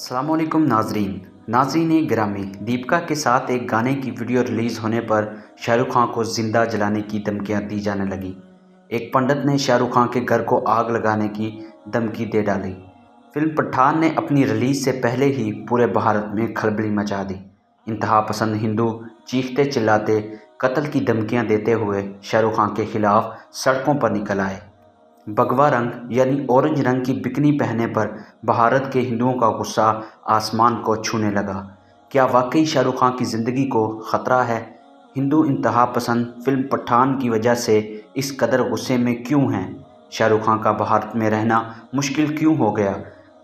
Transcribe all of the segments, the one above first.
अस्सलामुअलैकुम नाजरीन गिरामी। दीपिका के साथ एक गाने की वीडियो रिलीज़ होने पर शाहरुख खान को जिंदा जलाने की धमकियां दी जाने लगी। एक पंडित ने शाहरुख खान के घर को आग लगाने की धमकी दे डाली। फिल्म पठान ने अपनी रिलीज़ से पहले ही पूरे भारत में खलबली मचा दी। इंतहा पसंद हिंदू चीखते चिल्लाते कत्ल की धमकियां देते हुए शाहरुख खान के खिलाफ सड़कों पर निकल आए। भगवा रंग यानी ऑरेंज रंग की बिकनी पहनने पर भारत के हिंदुओं का गुस्सा आसमान को छूने लगा। क्या वाकई शाहरुख खान की ज़िंदगी को ख़तरा है? हिंदू इंतहा पसंद फिल्म पठान की वजह से इस कदर गुस्से में क्यों हैं? शाहरुख खान का भारत में रहना मुश्किल क्यों हो गया?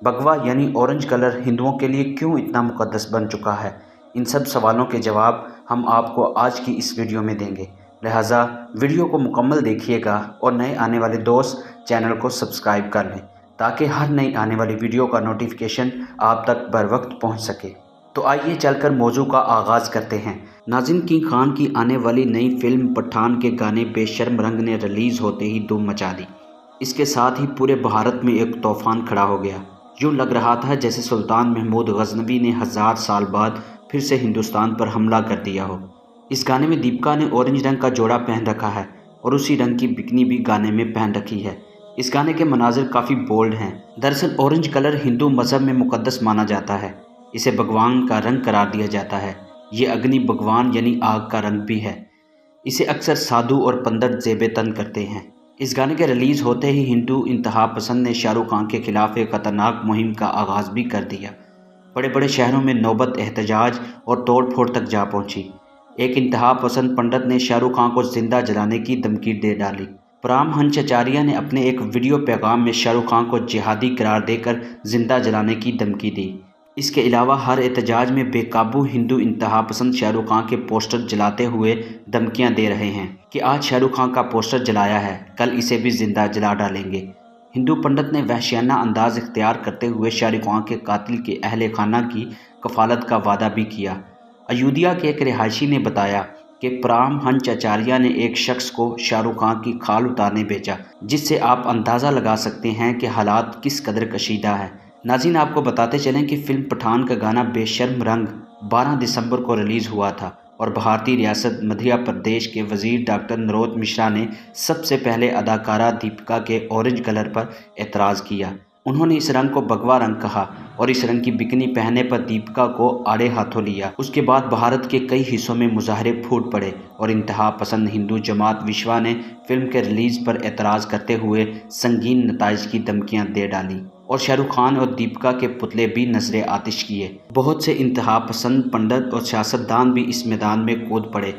भगवा यानी ऑरेंज कलर हिंदुओं के लिए क्यों इतना मुकद्दस बन चुका है? इन सब सवालों के जवाब हम आपको आज की इस वीडियो में देंगे, लिहाजा वीडियो को मुकम्मल देखिएगा और नए आने वाले दोस्त चैनल को सब्सक्राइब कर लें ताकि हर नई आने वाली वीडियो का नोटिफिकेशन आप तक बर वक्त पहुँच सके। तो आइए चलकर मौजू का आगाज़ करते हैं। नाज़रीन, किंग खान की आने वाली नई फिल्म पठान के गाने बेशर्म रंग ने रिलीज़ होते ही धूम मचा दी। इसके साथ ही पूरे भारत में एक तूफान खड़ा हो गया। यूँ लग रहा था जैसे सुल्तान महमूद गजनवी ने 1000 साल बाद फिर से हिंदुस्तान पर हमला कर दिया हो। इस गाने में दीपिका ने ऑरेंज रंग का जोड़ा पहन रखा है और उसी रंग की बिकनी भी गाने में पहन रखी है। इस गाने के मनाजिर काफ़ी बोल्ड हैं। दरअसल ऑरेंज कलर हिंदू मज़हब में मुकद्दस माना जाता है। इसे भगवान का रंग करार दिया जाता है। ये अग्नि भगवान यानी आग का रंग भी है। इसे अक्सर साधु और पंडित ज़ेबे तन करते हैं। इस गाने के रिलीज़ होते ही हिंदू इंतहा पसंद ने शाहरुख खान के खिलाफ एक ख़तरनाक मुहिम का आगाज़ भी कर दिया। बड़े बड़े शहरों में नौबत एहतजाज और तोड़ फोड़ तक जा पहुंची। एक इंतहा पसंद पंडित ने शाहरुख खान को जिंदा जलाने की धमकी दे डाली। परमहंसाचार्य ने अपने एक वीडियो पैगाम में शाहरुख खान को जिहादी करार देकर जिंदा जलाने की धमकी दी। इसके अलावा हर एहतजाज में बेकाबू हिंदू इंतहा पसंद शाहरुख खान के पोस्टर जलाते हुए धमकियां दे रहे हैं कि आज शाहरुख खान का पोस्टर जलाया है, कल इसे भी जिंदा जला डालेंगे। हिंदू पंडित ने वहशियाना अंदाज इख्तियार करते हुए शाहरुख खान के कातिल के अहले खाना की कफालत का वादा भी किया। अयोध्या के एक रिहायशी ने बताया कि परमहंसाचार्य ने एक शख्स को शाहरुख खान की खाल उतारने भेजा, जिससे आप अंदाज़ा लगा सकते हैं कि हालात किस कदर कशीदा है। नाज़रीन, आपको बताते चलें कि फिल्म पठान का गाना बेशर्म रंग 12 दिसंबर को रिलीज़ हुआ था और भारतीय रियासत मध्य प्रदेश के वजीर डॉक्टर नरोत्तम मिश्रा ने सबसे पहले अदाकारा दीपिका के ऑरेंज कलर पर एतराज़ किया। उन्होंने इस रंग को भगवा रंग कहा और इस रंग की बिकनी पहनने पर दीपिका को आड़े हाथों लिया। उसके बाद भारत के कई हिस्सों में मुजाहरे फूट पड़े और इंतहा पसंद हिंदू जमात विश्वा ने फिल्म के रिलीज पर एतराज़ करते हुए संगीन नताइज की धमकियां दे डाली और शाहरुख खान और दीपिका के पुतले भी नजरे आतिश किए। बहुत से इंतहा पसंद पंडित और सियासतदान भी इस मैदान में कूद पड़े।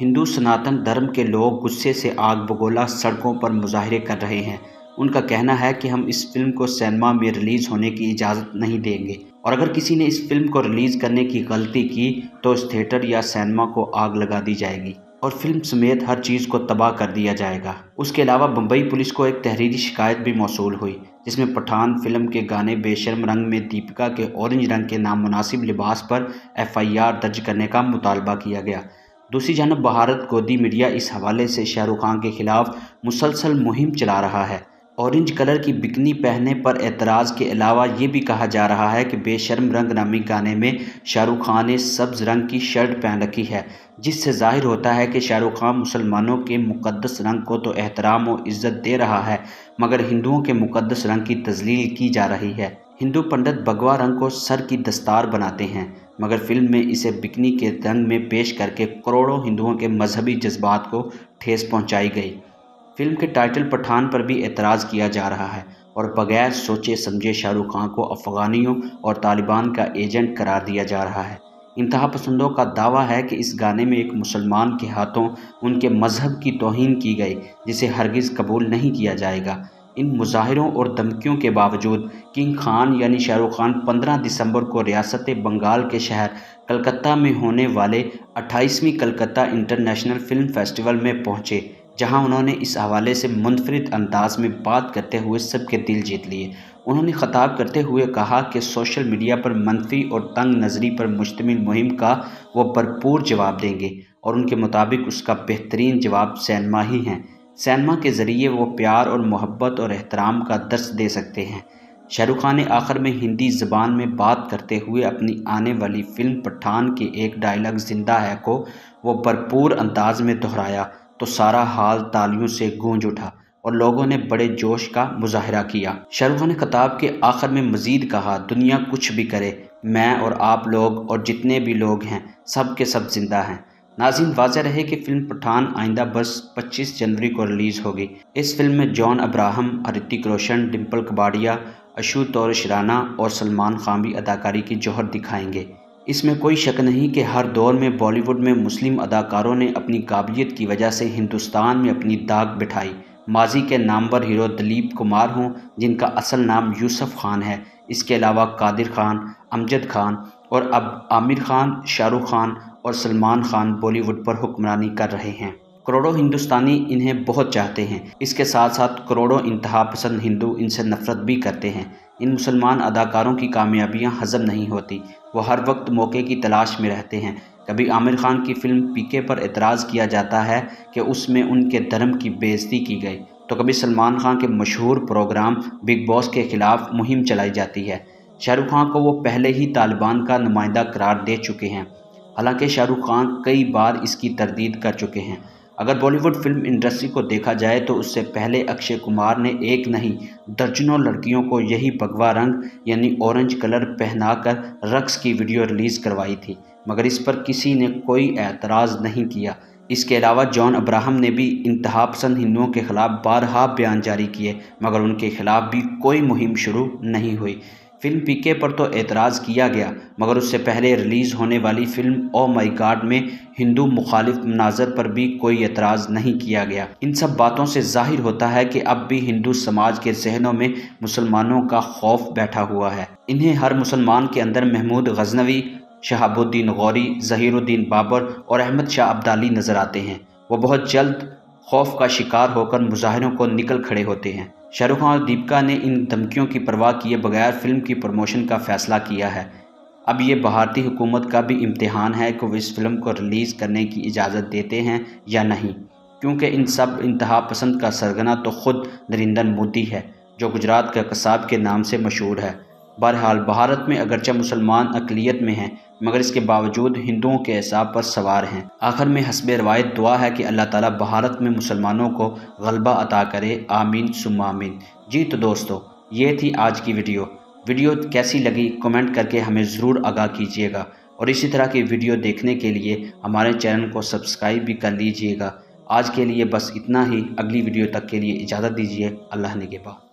हिंदू सनातन धर्म के लोग गुस्से से आग बगोला सड़कों पर मुजाहरे कर रहे हैं। उनका कहना है कि हम इस फिल्म को सिनेमा में रिलीज़ होने की इजाज़त नहीं देंगे और अगर किसी ने इस फिल्म को रिलीज़ करने की गलती की तो इस थिएटर या सिनेमा को आग लगा दी जाएगी और फिल्म समेत हर चीज़ को तबाह कर दिया जाएगा। उसके अलावा मुंबई पुलिस को एक तहरीरी शिकायत भी मौसूल हुई, जिसमें पठान फिल्म के गाने बेशर्म रंग में दीपिका के ऑरेंज रंग के नामुनासिब लिबास पर FIR दर्ज करने का मुतालबा किया गया। दूसरी जानब भारत गोदी मीडिया इस हवाले से शाहरुख खान के खिलाफ मुसलसल मुहिम चला रहा है। ऑरेंज कलर की बिकनी पहनने पर एतराज़ के अलावा ये भी कहा जा रहा है कि बेशर्म रंग नामी गाने में शाहरुख खान ने सब्ज़ रंग की शर्ट पहन रखी है, जिससे जाहिर होता है कि शाहरुख खान मुसलमानों के मुक़द्दस रंग को तो एहतराम और इज़्ज़त दे रहा है, मगर हिंदुओं के मुक़द्दस रंग की तज़लील की जा रही है। हिंदू पंडित भगवा रंग को सर की दस्तार बनाते हैं, मगर फिल्म में इसे बिकनी के रंग में पेश करके करोड़ों हिंदुओं के मजहबी जज्बात को ठेस पहुँचाई गई। फिल्म के टाइटल पठान पर भी एतराज़ किया जा रहा है और बगैर सोचे समझे शाहरुख खान को अफ़गानियों और तालिबान का एजेंट करार दिया जा रहा है। इंतहा पसंदों का दावा है कि इस गाने में एक मुसलमान के हाथों उनके मज़हब की तौहीन की गई, जिसे हरगिज़ कबूल नहीं किया जाएगा। इन मुजाहिरों और धमकियों के बावजूद किंग खान यानी शाहरुख खान 15 दिसंबर को रियासत बंगाल के शहर कलकत्ता में होने वाले 28वीं कलकत्ता इंटरनेशनल फिल्म फेस्टिवल में पहुँचे, जहां उन्होंने इस हवाले से मुनफरिद अंदाज में बात करते हुए सबके दिल जीत लिए। उन्होंने खिताब करते हुए कहा कि सोशल मीडिया पर मनफी और तंग नज़री पर मुश्तमिल मुहिम का वो भरपूर जवाब देंगे और उनके मुताबिक उसका बेहतरीन जवाब सिनेमा ही है। सिनेमा के ज़रिए वो प्यार और मोहब्बत और एहतराम का दर्स दे सकते हैं। शाहरुख खान ने आखिर में हिंदी ज़बान में बात करते हुए अपनी आने वाली फिल्म पठान के एक डायलॉग जिंदा है को वो भरपूर अंदाज में दोहराया तो सारा हाल तालियों से गूंज उठा और लोगों ने बड़े जोश का मुजाहरा किया। शाहरुख खान ने खिताब के आखिर में मजीद कहा, दुनिया कुछ भी करे, मैं और आप लोग और जितने भी लोग हैं सब के सब जिंदा हैं। नाज़रीन, वाज़ेह रहे कि फिल्म पठान आइंदा बस 25 जनवरी को रिलीज़ होगी। इस फिल्म में जॉन अब्राहम, ऋतिक रोशन, डिम्पल कपाड़िया, आशुतोष राणा और सलमान खान भी अदाकारी की जौहर दिखाएंगे। इसमें कोई शक नहीं कि हर दौर में बॉलीवुड में मुस्लिम अदाकारों ने अपनी काबिलियत की वजह से हिंदुस्तान में अपनी दाग बिठाई। माजी के नामवर हीरो दिलीप कुमार हों, जिनका असल नाम यूसुफ खान है, इसके अलावा कादिर खान, अमजद खान और अब आमिर खान, शाहरुख खान और सलमान खान बॉलीवुड पर हुक्मरानी कर रहे हैं। करोड़ों हिंदुस्तानी इन्हें बहुत चाहते हैं। इसके साथ साथ करोड़ों इंतहा पसंद हिंदू इनसे नफरत भी करते हैं। इन मुसलमान अदाकारों की कामयाबियां हजम नहीं होती। वो हर वक्त मौके की तलाश में रहते हैं। कभी आमिर खान की फिल्म पीके पर एतराज़ किया जाता है कि उसमें उनके धर्म की बेइज्जती की गई, तो कभी सलमान खान के मशहूर प्रोग्राम बिग बॉस के खिलाफ मुहिम चलाई जाती है। शाहरुख खान को वो पहले ही तालिबान का नुमाइंदा करार दे चुके हैं। हालांकि शाहरुख खान कई बार इसकी तरदीद कर चुके हैं। अगर बॉलीवुड फिल्म इंडस्ट्री को देखा जाए तो उससे पहले अक्षय कुमार ने एक नहीं दर्जनों लड़कियों को यही भगवा रंग यानी ऑरेंज कलर पहनाकर रक्स की वीडियो रिलीज़ करवाई थी, मगर इस पर किसी ने कोई एतराज़ नहीं किया। इसके अलावा जॉन अब्राहम ने भी इंतहा पसंद हिंदुओं के खिलाफ बारहा बयान जारी किए, मगर उनके खिलाफ भी कोई मुहिम शुरू नहीं हुई। फिल्म पीके पर तो एतराज़ किया गया, मगर उससे पहले रिलीज़ होने वाली फिल्म ओ माई गॉड में हिंदू मुखालिफ मनाजर पर भी कोई एतराज़ नहीं किया गया। इन सब बातों से जाहिर होता है कि अब भी हिंदू समाज के जहनों में मुसलमानों का खौफ बैठा हुआ है। इन्हें हर मुसलमान के अंदर महमूद गजनवी, शहाबुद्दीन गौरी, ज़हीरुद्दीन बाबर और अहमद शाह अब्दाली नज़र आते हैं। वो बहुत जल्द खौफ का शिकार होकर मुजाहिरों को निकल खड़े होते हैं। शाहरुख खान और दीपिका ने इन धमकियों की परवाह किए बगैर फिल्म की प्रमोशन का फैसला किया है। अब ये भारतीय हुकूमत का भी इम्तिहान है कि वो इस फिल्म को रिलीज़ करने की इजाज़त देते हैं या नहीं, क्योंकि इन सब इंतहा पसंद का सरगना तो ख़ुद नरेंद्र मोदी है, जो गुजरात का कसाब के नाम से मशहूर है। बहरहाल, भारत में अगरचे मुसलमान अक़लियत में हैं, मगर इसके बावजूद हिंदुओं के हिसाब पर सवार हैं। आखिर में हस्बे रवायत दुआ है कि अल्लाह ताला भारत में मुसलमानों को गलबा अता करे। आमीन सुम्मा आमीन। जी तो दोस्तों, ये थी आज की वीडियो कैसी लगी कमेंट करके हमें ज़रूर आगाह कीजिएगा, और इसी तरह की वीडियो देखने के लिए हमारे चैनल को सब्सक्राइब भी कर लीजिएगा। आज के लिए बस इतना ही। अगली वीडियो तक के लिए इजाज़त दीजिए। अल्लाह निगहबान।